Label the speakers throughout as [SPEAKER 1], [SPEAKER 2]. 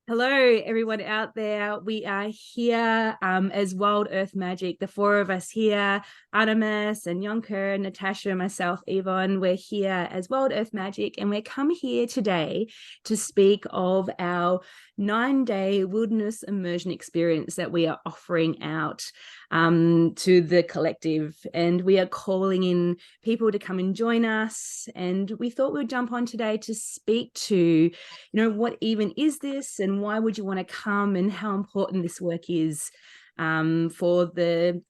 [SPEAKER 1] Hello, everyone out there. We are here as Wild Earth Magic, the four of us here, Artemis and Yonker, Natasha, myself, Yvonne. We're here as Wild Earth Magic, and we're come here today to speak of our 9-day wilderness immersion experience that we are offering out to the collective. And we are calling in people to come and join us. And we thought we'd jump on today to speak to, what even is this and why would you want to come, and how important this work is for the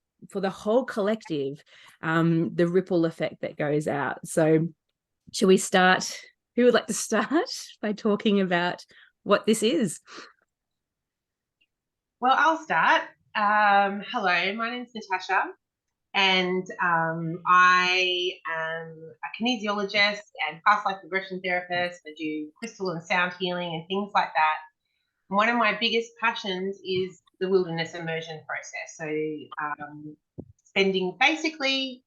[SPEAKER 1] whole collective, the ripple effect that goes out. So shall we start? Who would like to start by talking about what this is?
[SPEAKER 2] Well, I'll start. Hello, my name's Natasha, and I am a kinesiologist and past life regression therapist. I do crystal and sound healing and things like that. And one of my biggest passions is the wilderness immersion process. So spending basically,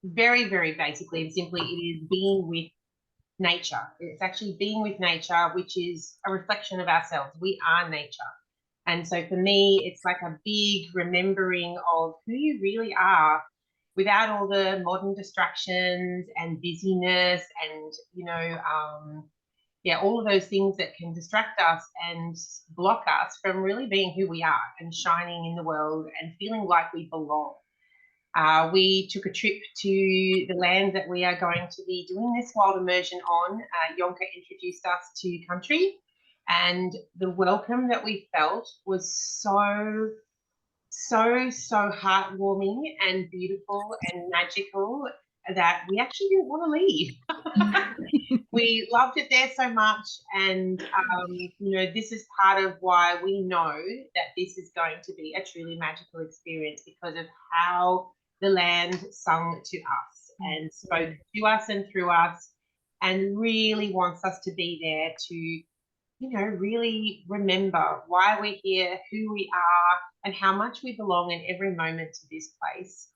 [SPEAKER 2] very, very basically and simply, it is being with nature. It's actually being with nature, which is a reflection of ourselves. We are nature. And so for me, it's like a big remembering of who you really are without all the modern distractions and busyness and, all of those things that can distract us and block us from really being who we are and shining in the world and feeling like we belong. We took a trip to the land that we are going to be doing this wild immersion on. Yonka introduced us to country, and the welcome that we felt was so heartwarming and beautiful and magical that we actually didn't want to leave. We loved it there so much, and this is part of why we know that this is going to be a truly magical experience, because of how the land sung to us and spoke to us and through us, and really wants us to be there to really remember why we're here, who we are, and how much we belong in every moment to this place.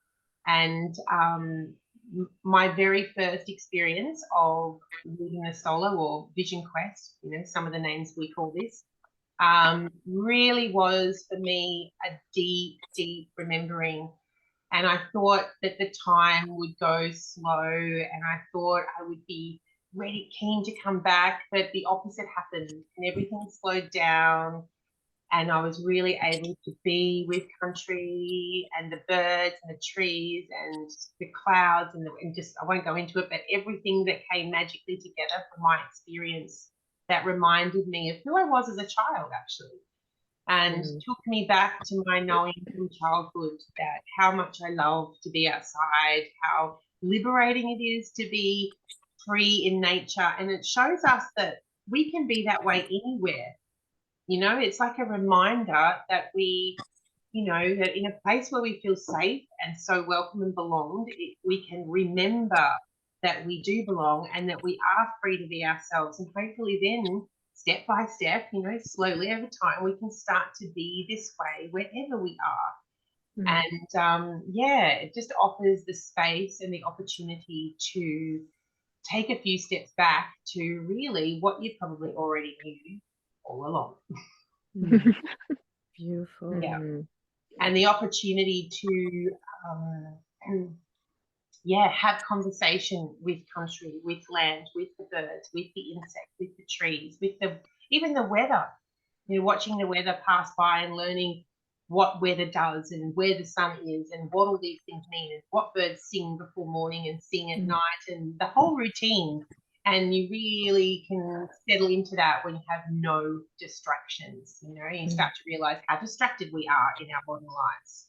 [SPEAKER 2] And my very first experience of leading a solo or vision quest, some of the names we call this, really was for me a deep remembering. And I thought that the time would go slow, and I thought I would be really keen to come back, but the opposite happened and everything slowed down, and I was really able to be with country and the birds and the trees and the clouds and just, I won't go into it, but everything that came magically together from my experience that reminded me of who I was as a child, actually, and took me back to my knowing from childhood that how much I love to be outside, how liberating it is to be free in nature. And it shows us that we can be that way anywhere. It's like a reminder that we, that in a place where we feel safe and so welcome and belonged, we can remember that we do belong and that we are free to be ourselves. And hopefully then, step by step, slowly over time, we can start to be this way wherever we are. And it just offers the space and the opportunity to take a few steps back to really what you probably already knew all along.
[SPEAKER 1] Beautiful.
[SPEAKER 2] Yeah. And the opportunity to have conversation with country, with land, with the birds, with the insects, with the trees, with even the weather. Watching the weather pass by and learning what weather does and where the sun is and what all these things mean and what birds sing before morning and sing at night and the whole routine. And you really can settle into that when you have no distractions, you start to realize how distracted we are in our modern lives.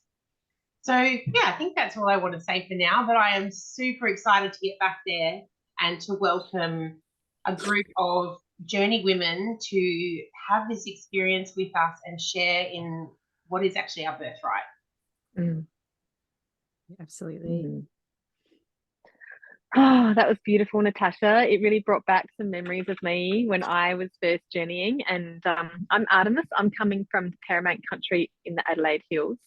[SPEAKER 2] So, I think that's all I want to say for now, but I am super excited to get back there and to welcome a group of journey women to have this experience with us and share in what is actually our birthright.
[SPEAKER 1] Absolutely.
[SPEAKER 3] Oh, that was beautiful, Natasha. It really brought back some memories of me when I was first journeying. And I'm Artemis. I'm coming from Paramount country in the Adelaide Hills.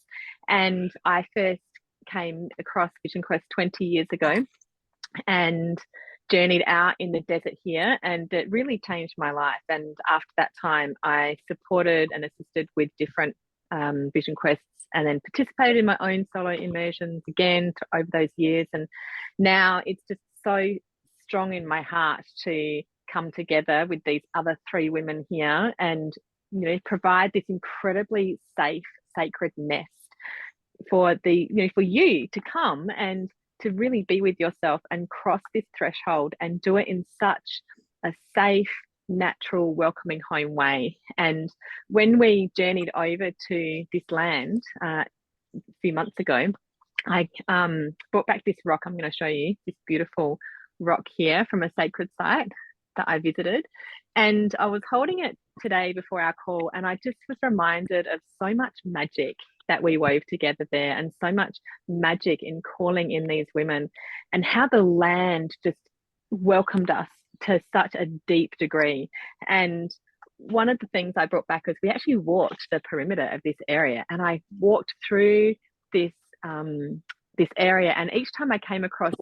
[SPEAKER 3] And I first came across Vision Quest 20 years ago. And journeyed out in the desert here, and it really changed my life. And after that time, I supported and assisted with different vision quests, and then participated in my own solo immersions again over those years. And now it's just so strong in my heart to come together with these other 3 women here and, you know, provide this incredibly safe, sacred nest for the, you know, for you to come and to really be with yourself and cross this threshold and do it in such a safe, natural, welcoming home way. And when we journeyed over to this land a few months ago, I brought back this rock. I'm going to show you this beautiful rock here from a sacred site that I visited. And I was holding it today before our call, and I just was reminded of so much magic that we wove together there, and so much magic in calling in these women, and how the land just welcomed us to such a deep degree. And one of the things I brought back was we actually walked the perimeter of this area, and I walked through this this area, and each time I came across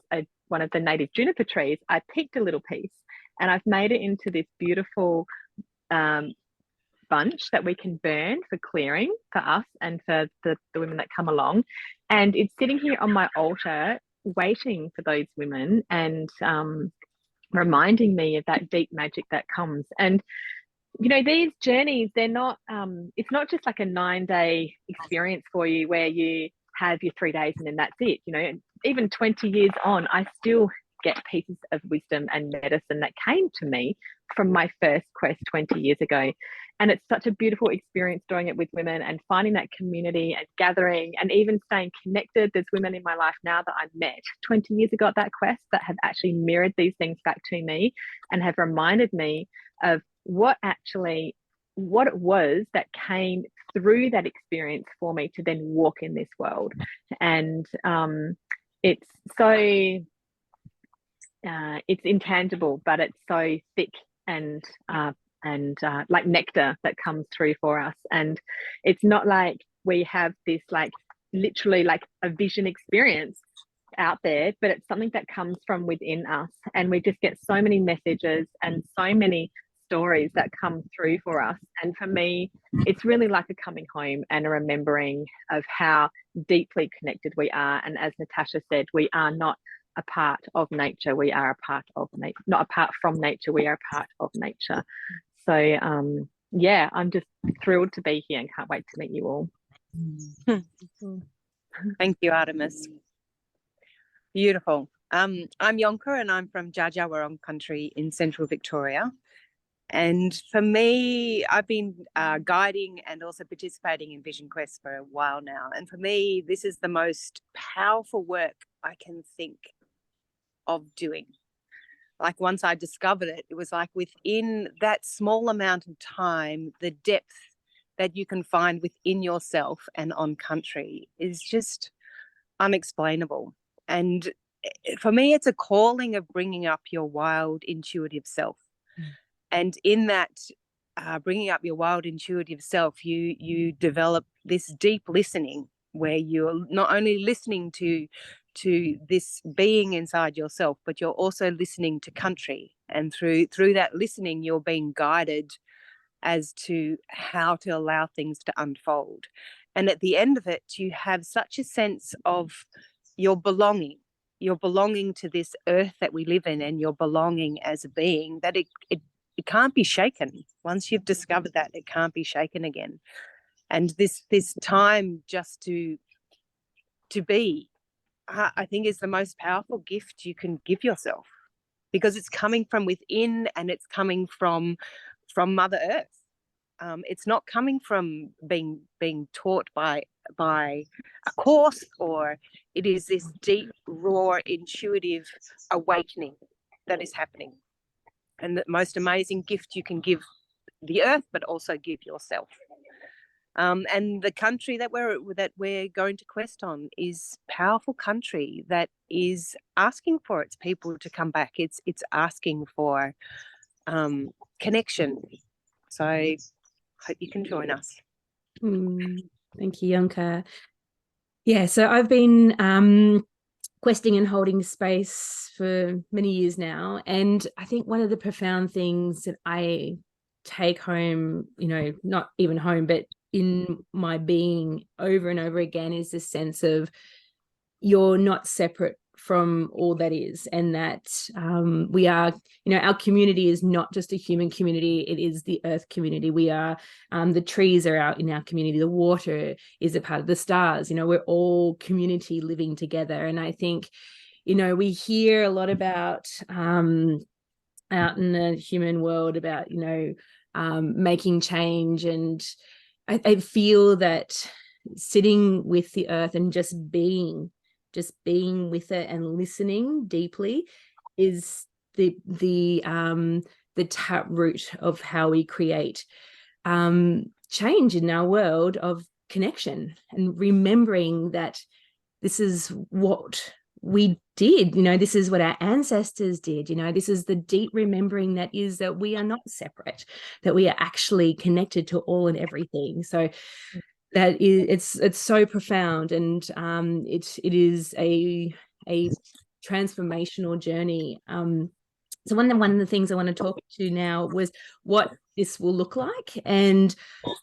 [SPEAKER 3] one of the native juniper trees, I picked a little piece, and I've made it into this beautiful bunch that we can burn for clearing for us and for the women that come along. And it's sitting here on my altar waiting for those women, and reminding me of that deep magic that comes. And you know, these journeys, they're not it's not just like a 9-day experience for you where you have your 3 days and then that's it. You know, even 20 years on, I still get pieces of wisdom and medicine that came to me from my first quest 20 years ago. And it's such a beautiful experience doing it with women and finding that community and gathering and even staying connected. There's women in my life now that I met 20 years ago at that quest that have actually mirrored these things back to me and have reminded me of what it was that came through that experience for me to then walk in this world. And it's so it's intangible, but it's so thick and like nectar that comes through for us. And it's not like we have this like literally like a vision experience out there, but it's something that comes from within us, and we just get so many messages and so many stories that come through for us. And for me, it's really like a coming home and a remembering of how deeply connected we are. And as Natasha said, we are not a part of nature, we are a part of nature, not apart from nature, we are a part of nature. So yeah, I'm just thrilled to be here and can't wait to meet you all.
[SPEAKER 4] Thank you, Artemis. Beautiful. I'm Yonka, and I'm from Dja Dja Wurrung country in central Victoria. And for me, I've been guiding and also participating in Vision Quest for a while now. And for me, this is the most powerful work I can think of doing. Like once I discovered it, it was like within that small amount of time, the depth that you can find within yourself and on country is just unexplainable. And for me, it's a calling of bringing up your wild, intuitive self. And in that bringing up your wild, intuitive self, you develop this deep listening where you're not only listening to this being inside yourself, but you're also listening to country. And through that listening, you're being guided as to how to allow things to unfold. And at the end of it, you have such a sense of your belonging. You're belonging to this earth that we live in, and you're belonging as a being that it can't be shaken. Once you've discovered that, it can't be shaken again. And this time just to be, I think, is the most powerful gift you can give yourself, because it's coming from within and it's coming from Mother Earth. It's not coming from being taught by a course, or it is this deep, raw, intuitive awakening that is happening. And the most amazing gift you can give the earth, but also give yourself. And the country that we're going to quest on is powerful country that is asking for its people to come back. It's asking for connection. So I hope you can join us.
[SPEAKER 1] Thank you, Yonka. Yeah, so I've been questing and holding space for many years now. And I think one of the profound things that I take home, you know, not even home, but in my being over and over again, is this sense of you're not separate from all that is, and that we are, you know, our community is not just a human community, it is the earth community. We are, the trees are out in our community, the water is a part of the stars, you know, we're all community living together. And I think, you know, we hear a lot about out in the human world about, you know, making change, and I feel that sitting with the earth and just being with it and listening deeply is the taproot of how we create change in our world of connection, and remembering that this is what we did, you know, this is what our ancestors did, you know, this is the deep remembering that is that we are not separate, that we are actually connected to all and everything. So that is, it's so profound, and it is a transformational journey. So one of the things I want to talk to now was what this will look like, and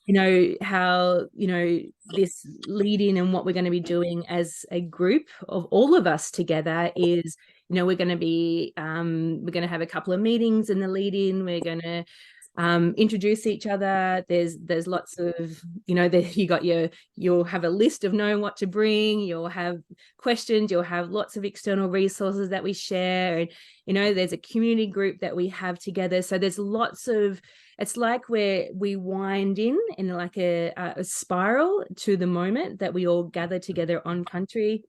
[SPEAKER 1] you know how, you know, this lead in and what we're going to be doing as a group of all of us together is, you know, we're going to have a couple of meetings in the lead in. We're going to introduce each other. There's lots of, you know, you'll have a list of knowing what to bring, you'll have questions, you'll have lots of external resources that we share, and you know, there's a community group that we have together. So there's lots of, it's like we wind in like a spiral to the moment that we all gather together on country.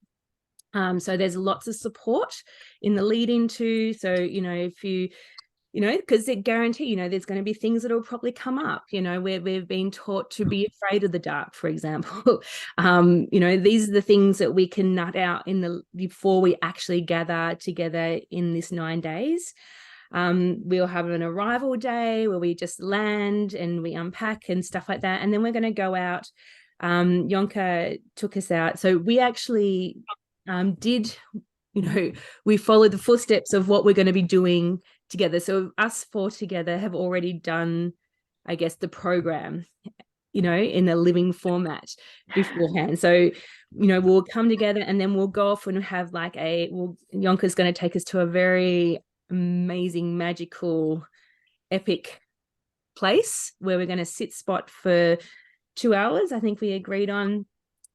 [SPEAKER 1] So there's lots of support in the lead into, so you know, if you know, because they guarantee, you know, there's going to be things that will probably come up, you know, where we've been taught to be afraid of the dark, for example. You know, these are the things that we can nut out before we actually gather together in this 9 days. We'll have an arrival day where we just land and we unpack and stuff like that. And then we're going to go out. Yonka took us out. So we actually did, you know, we followed the footsteps of what we're going to be doing together. So us four together have already done, I guess, the program, you know, in a living format beforehand. So, you know, we'll come together and then we'll go off and have like Yonka's going to take us to a very amazing, magical, epic place where we're going to sit spot for 2 hours. I think we agreed on,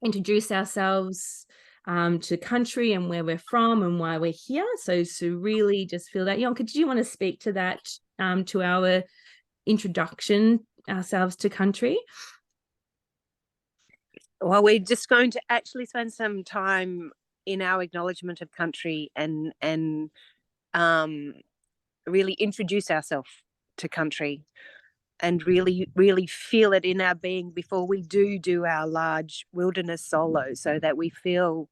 [SPEAKER 1] introduce ourselves to country and where we're from and why we're here. So really just feel that. Yonka, did you want to speak to that, to our introduction ourselves to country?
[SPEAKER 4] Well, we're just going to actually spend some time in our acknowledgement of country and really introduce ourselves to country and really feel it in our being before we do our large wilderness solo, so that we feel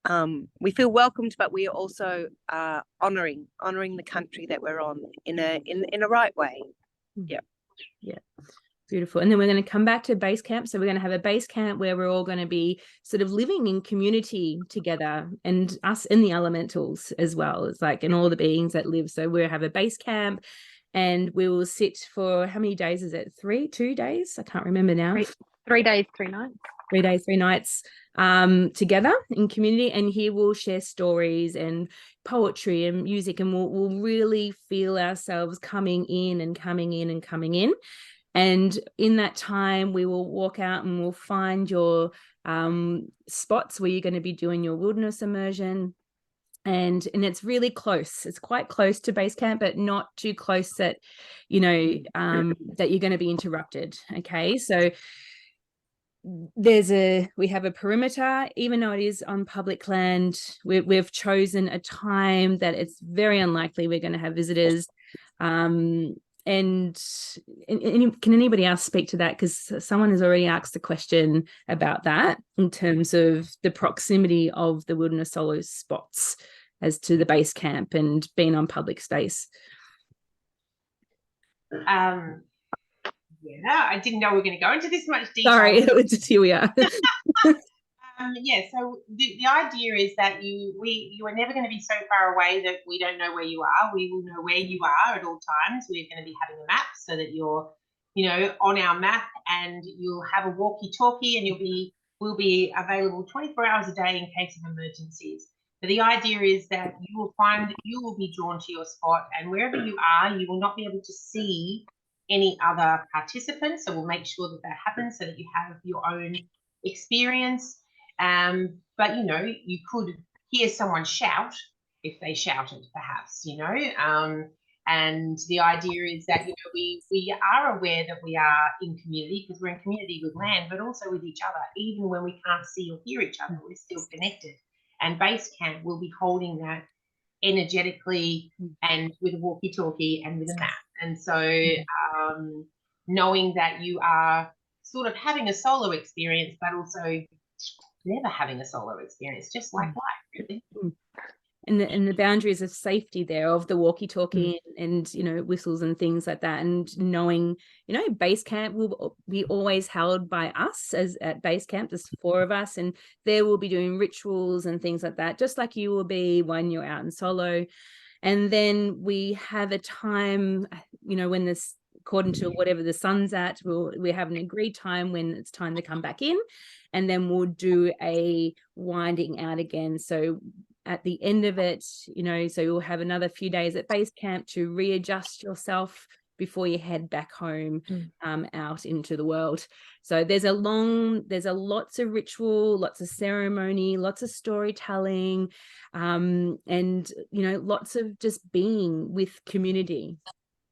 [SPEAKER 4] welcomed, but we are also honoring the country that we're on in a right way. Yeah.
[SPEAKER 1] Beautiful. And then we're going to come back to base camp. So we're going to have a base camp where we're all going to be sort of living in community together, and us and the elementals as well. It's like, and all the beings that live. So we'll have a base camp and we will sit for, how many days is it? 2 days? I can't remember now.
[SPEAKER 3] 3 days, 3 nights.
[SPEAKER 1] 3 days, 3 nights together in community. And here we'll share stories and poetry and music, and we'll really feel ourselves coming in and coming in and coming in. And in that time, we will walk out and we'll find your spots where you're going to be doing your wilderness immersion. And it's really close. It's quite close to base camp, but not too close that, you know, that you're going to be interrupted. Okay, so we have a perimeter, even though it is on public land. We've chosen a time that it's very unlikely we're going to have visitors. And can anybody else speak to that? Because someone has already asked the question about that in terms of the proximity of the wilderness solo spots as to the base camp and being on public space.
[SPEAKER 2] Yeah, I didn't know we were going to go into this much detail.
[SPEAKER 1] Sorry, here we are.
[SPEAKER 2] Yeah, so the idea is that you are never going to be so far away that we don't know where you are. We will know where you are at all times. We're going to be having a map so that you're, on our map, and you'll have a walkie-talkie, and we'll be available 24 hours a day in case of emergencies. But the idea is that you will be drawn to your spot, and wherever you are, you will not be able to see any other participants. So we'll make sure that happens so that you have your own experience. But you could hear someone shout if they shouted, perhaps, and the idea is that we are aware that we are in community, because we're in community with land, but also with each other. Even when we can't see or hear each other, we're still connected. And base camp will be holding that energetically, and with a walkie-talkie and with a map. And so knowing that you are sort of having a solo experience, but also never having a solo experience, just like life, really.
[SPEAKER 1] And the boundaries of safety there, of the walkie-talkie and whistles and things like that, and knowing base camp will be always held by us. As at base camp, there's 4 of us, and there will be doing rituals and things like that, just like you will be when you're out in solo. And then we have a time, when this, according to whatever the sun's at, we have an agreed time when it's time to come back in, and then we'll do a winding out again. So at the end of it, so you'll have another few days at base camp to readjust yourself before you head back home, out into the world. So there's lots of ritual, lots of ceremony, lots of storytelling, and lots of just being with community,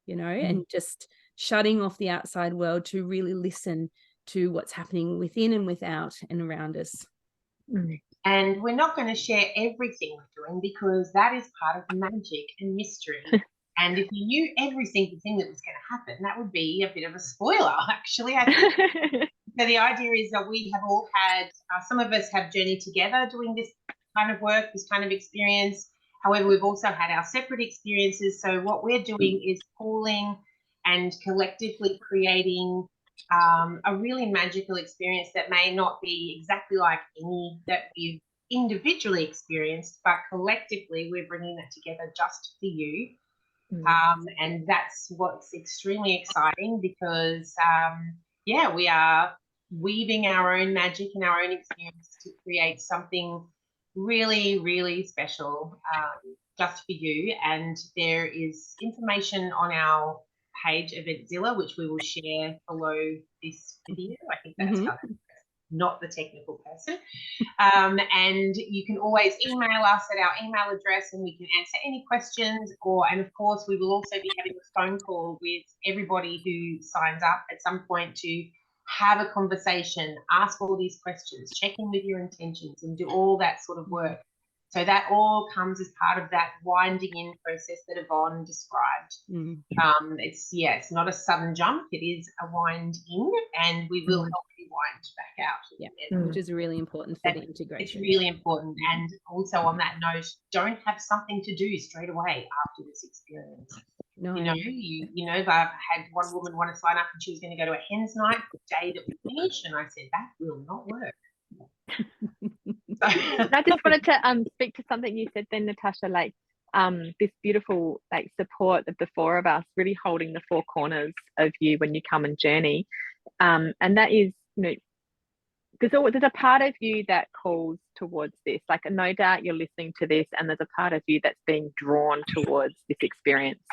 [SPEAKER 1] and just shutting off the outside world to really listen to what's happening within and without and around us.
[SPEAKER 2] And we're not going to share everything we're doing, because that is part of the magic and mystery. And if you knew every single thing that was going to happen, that would be a bit of a spoiler, actually. I think. So the idea is that we have all had, some of us have journeyed together doing this kind of work, this kind of experience. However, we've also had our separate experiences. So what we're doing is pooling and collectively creating a really magical experience that may not be exactly like any that we've individually experienced, but collectively we're bringing that together just for you. And that's what's extremely exciting, because we are weaving our own magic and our own experience to create something really, really special just for you. And there is information on our page, Eventzilla, which we will share below this video. I think that's how that's not the technical person. And you can always email us at our email address, and we can answer any questions. And of course, we will also be having a phone call with everybody who signs up at some point to have a conversation, ask all these questions, check in with your intentions, and do all that sort of work. So that all comes as part of that winding in process that Yvonne described. It's not a sudden jump, it is a wind in, and we will help you wind back out.
[SPEAKER 1] Which is really important for the integration.
[SPEAKER 2] It's really important. And also on that note, don't have something to do straight away after this experience.
[SPEAKER 1] No.
[SPEAKER 2] I've had one woman want to sign up, and she was going to go to a hen's night the day that we finish, and I said that will not work.
[SPEAKER 3] I just wanted to speak to something you said then, Natasha, like this beautiful support of the 4 of us, really holding the 4 corners of you when you come and journey, and that is, there's a part of you that calls towards this, no doubt you're listening to this, and there's a part of you that's being drawn towards this experience.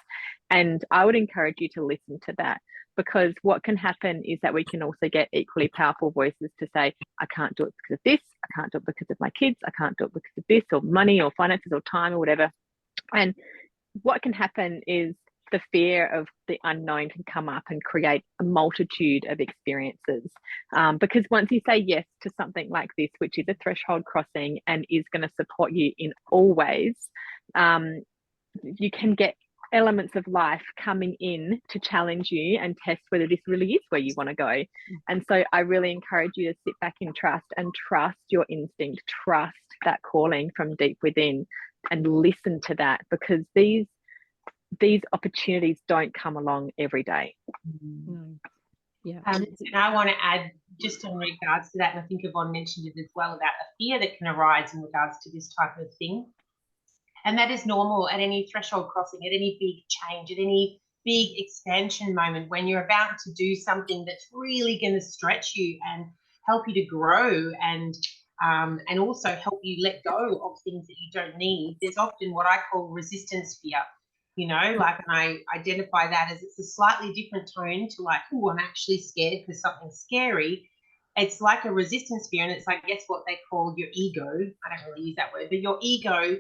[SPEAKER 3] And I would encourage you to listen to that, because what can happen is that we can also get equally powerful voices to say, I can't do it because of this, I can't do it because of my kids, I can't do it because of this, or money or finances or time or whatever. And what can happen is the fear of the unknown can come up and create a multitude of experiences. Because once you say yes to something like this, which is a threshold crossing and is going to support you in all ways, you can get elements of life coming in to challenge you and test whether this really is where you want to go. And so I really encourage you to sit back in trust and trust your instinct, trust that calling from deep within, and listen to that, because these opportunities don't come along every day.
[SPEAKER 2] And I want to add just in regards to that, and I think Yvonne mentioned it as well, about the fear that can arise in regards to this type of thing. And that is normal at any threshold crossing, at any big change, at any big expansion moment, when you're about to do something that's really going to stretch you and help you to grow, and also help you let go of things that you don't need. There's often what I call resistance fear, you know, like, and I identify that as it's a slightly different tone to like, oh, I'm actually scared because something's scary. It's like a resistance fear, and it's, I guess, what they call your ego. I don't really use that word, but your ego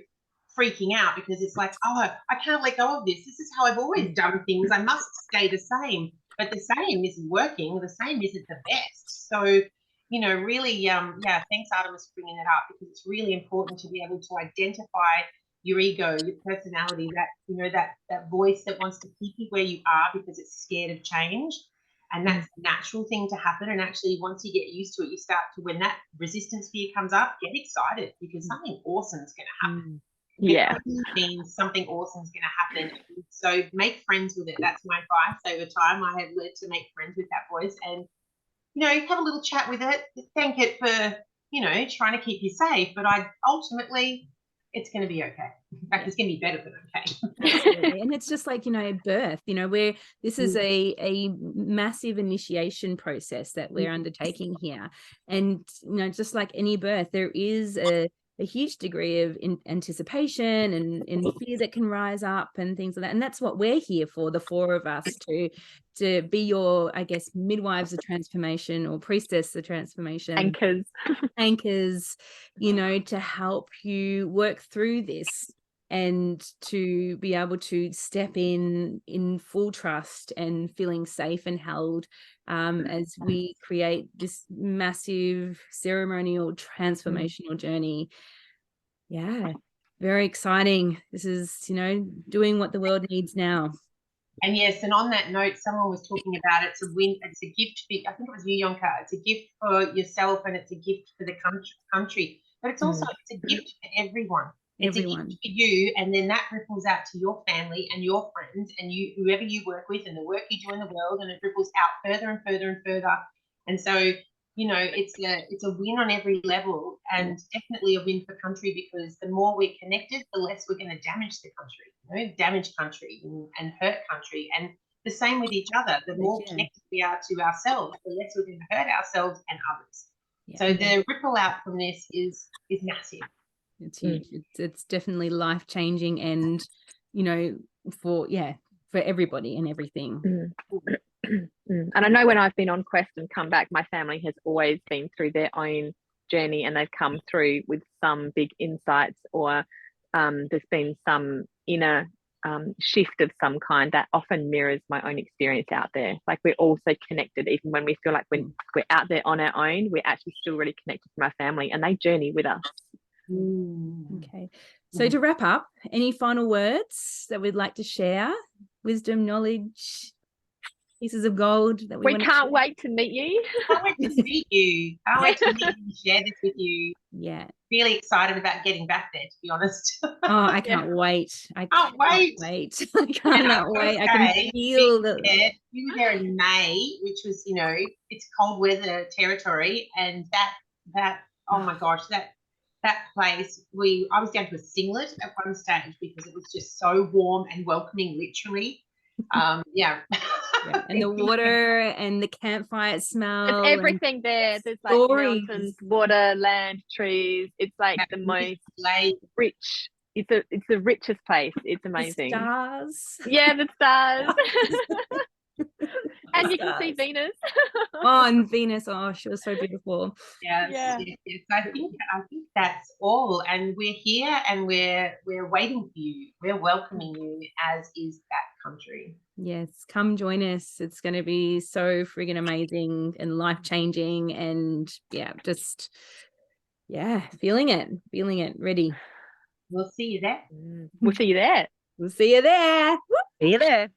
[SPEAKER 2] freaking out because it's like, oh, I can't let go of this. This is how I've always done things. I must stay the same. But the same isn't working. The same isn't the best. So, you know, really, yeah, thanks, Artemis, for bringing that up, because it's really important to be able to identify your ego, your personality, that, you know, that voice that wants to keep you where you are because it's scared of change. And that's a natural thing to happen. And actually, once you get used to it, you start to, when that resistance fear comes up, get excited because something awesome is going to happen.
[SPEAKER 3] Yeah.
[SPEAKER 2] It means something awesome is going to happen. So make friends with it. That's my advice. Over time, I have learned to make friends with that voice and, you know, have a little chat with it. Thank it for, you know, trying to keep you safe. But ultimately, it's going to be okay. In fact, it's going to be better than okay.
[SPEAKER 1] Absolutely. And it's just like, you know, birth, you know, where this is a massive initiation process that we're undertaking here. And, you know, just like any birth, there is a huge degree of anticipation and fear that can rise up and things like that. And that's what we're here for, the four of us, to be your, I guess, midwives of transformation, or priestess of transformation. Anchors, you know, to help you work through this and to be able to step in full trust and feeling safe and held as we create this massive ceremonial transformational journey. Yeah, very exciting. This is, you know, doing what the world needs now.
[SPEAKER 2] And yes, and on that note, someone was talking about it's a win, it's a gift. I think it was you, Yonka. It's a gift for yourself and it's a gift for the country. But it's also it's a gift for everyone. It's a gift for you, and then that ripples out to your family and your friends and you, whoever you work with, and the work you do in the world, and it ripples out further and further and further. And so, you know, it's a win on every level, and definitely a win for country, because the more we're connected, the less we're going to damage the country, you know, damage country and hurt country. And the same with each other. The more connected we are to ourselves, the less we're going to hurt ourselves and others. So the ripple out from this is massive.
[SPEAKER 1] It's huge. It's definitely life-changing, and, you know, for everybody and everything.
[SPEAKER 3] And I know when I've been on quest and come back, my family has always been through their own journey, and they've come through with some big insights, or there's been some inner shift of some kind that often mirrors my own experience out there. Like, we're also connected, even when we feel like when we're out there on our own, we're actually still really connected to our family, and they journey with us.
[SPEAKER 1] Okay, so to wrap up, any final words that we'd like to share? Wisdom, knowledge, pieces of gold that we
[SPEAKER 3] can't wait to meet you.
[SPEAKER 2] Can't wait to meet you. Can't wait to meet you and share this with you.
[SPEAKER 1] Yeah,
[SPEAKER 2] really excited about getting back there, to be honest.
[SPEAKER 1] Oh, I can't wait. I can't wait. I cannot wait. I can feel the.
[SPEAKER 2] We were there in May, which was, you know, it's cold weather territory, and that oh my gosh, that place, I was down to a singlet at one stage because it was just so warm and welcoming, literally. Yeah.
[SPEAKER 1] And the water and the campfire smell.
[SPEAKER 3] There's everything there. There's like mountains, water, land, trees. It's like the most rich. It's the richest place. It's amazing.
[SPEAKER 1] The stars.
[SPEAKER 3] Yeah, the stars. And you can see Venus.
[SPEAKER 1] And Venus. Oh, she was so beautiful.
[SPEAKER 2] Yes. I think that's all. And we're here, and we're waiting for you. We're welcoming you, as is that country.
[SPEAKER 1] Yes, come join us. It's going to be so friggin' amazing and life-changing, and feeling it, ready.
[SPEAKER 2] We'll see you there.
[SPEAKER 3] We'll see you there.
[SPEAKER 1] We'll see you there.
[SPEAKER 4] See you there.